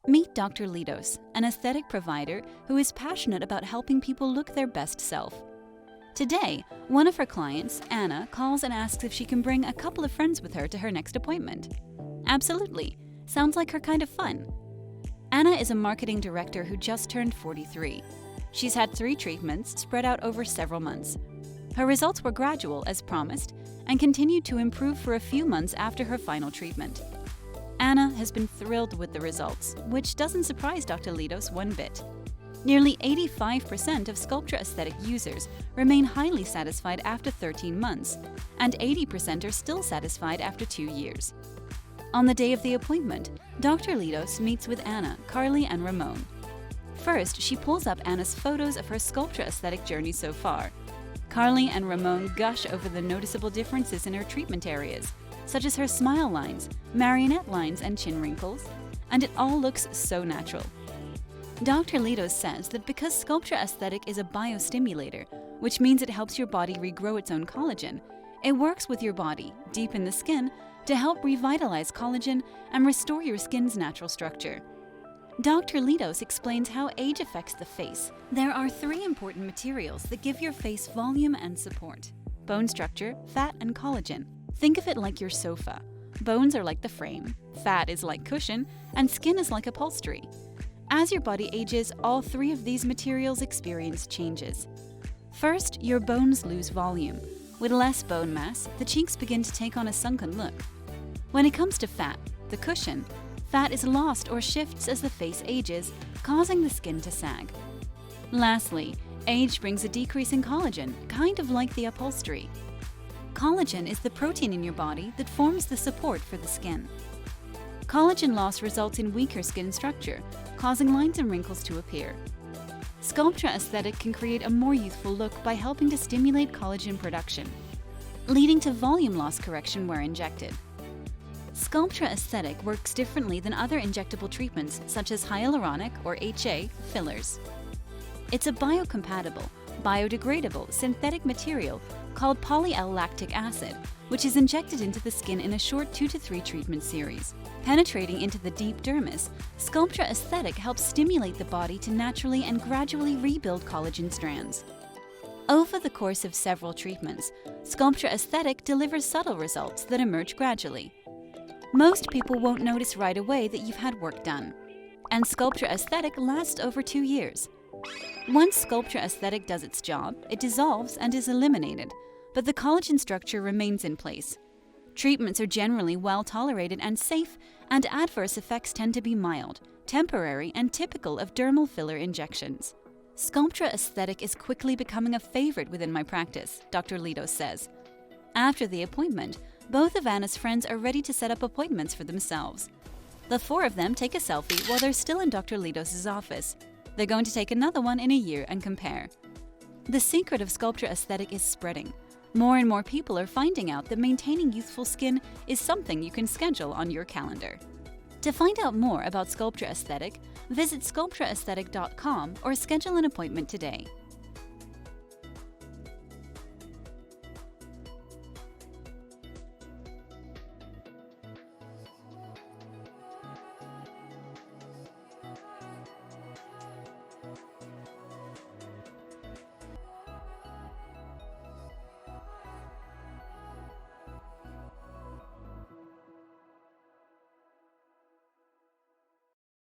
Meet Dr. Litos, an aesthetic provider who is passionate about helping people look their best self. Today, one of her clients, Anna, calls and asks if she can bring a couple of friends with her to her next appointment. Absolutely. Sounds like her kind of fun. Anna is a marketing director who just turned 43. She's had 3 treatments spread out over several months. Her results were gradual, as promised, and continued to improve for a few months after her final treatment. Anna has been thrilled with the results, which doesn't surprise Dr. Litos one bit. Nearly 85% of Sculptra Aesthetic users remain highly satisfied after 13 months, and 80% are still satisfied after 2 years. On the day of the appointment, Dr. Litos meets with Anna, Carly, and Ramon. First, she pulls up Anna's photos of her Sculptra Aesthetic journey so far. Carly and Ramon gush over the noticeable differences in her treatment areas, such as her smile lines, marionette lines, and chin wrinkles, and it all looks so natural. Dr. Litos says that because Sculptra Aesthetic is a biostimulator, which means it helps your body regrow its own collagen, it works with your body, deep in the skin, to help revitalize collagen and restore your skin's natural structure. Dr. Litos explains how age affects the face. There are 3 important materials that give your face volume and support: bone structure, fat, and collagen. Think of it like your sofa. Bones are like the frame, fat is like cushion, and skin is like upholstery. As your body ages, all 3 of these materials experience changes. First, your bones lose volume. With less bone mass, the cheeks begin to take on a sunken look. When it comes to fat, the cushion, fat is lost or shifts as the face ages, causing the skin to sag. Lastly, age brings a decrease in collagen, kind of like the upholstery. Collagen is the protein in your body that forms the support for the skin. Collagen loss results in weaker skin structure, causing lines and wrinkles to appear. Sculptra Aesthetic can create a more youthful look by helping to stimulate collagen production, leading to volume loss correction where injected. Sculptra Aesthetic works differently than other injectable treatments such as hyaluronic or HA fillers. It's a biocompatible, biodegradable synthetic material called poly-L-lactic acid, which is injected into the skin in a short 2 to 3 treatment series. Penetrating into the deep dermis, Sculptra Aesthetic helps stimulate the body to naturally and gradually rebuild collagen strands. Over the course of several treatments, Sculptra Aesthetic delivers subtle results that emerge gradually. Most people won't notice right away that you've had work done, and Sculptra Aesthetic lasts over 2 years. Once Sculptra Aesthetic does its job, it dissolves and is eliminated, but the collagen structure remains in place. Treatments are generally well tolerated and safe, and adverse effects tend to be mild, temporary, and typical of dermal filler injections. Sculptra Aesthetic is quickly becoming a favorite within my practice, Dr. Litos says. After the appointment, both of Anna's friends are ready to set up appointments for themselves. The 4 of them take a selfie while they're still in Dr. Litos' office. They're going to take another one in a year and compare. The secret of Sculptra Aesthetic is spreading. More and more people are finding out that maintaining youthful skin is something you can schedule on your calendar. To find out more about Sculptra Aesthetic, visit sculptraaesthetic.com or schedule an appointment today.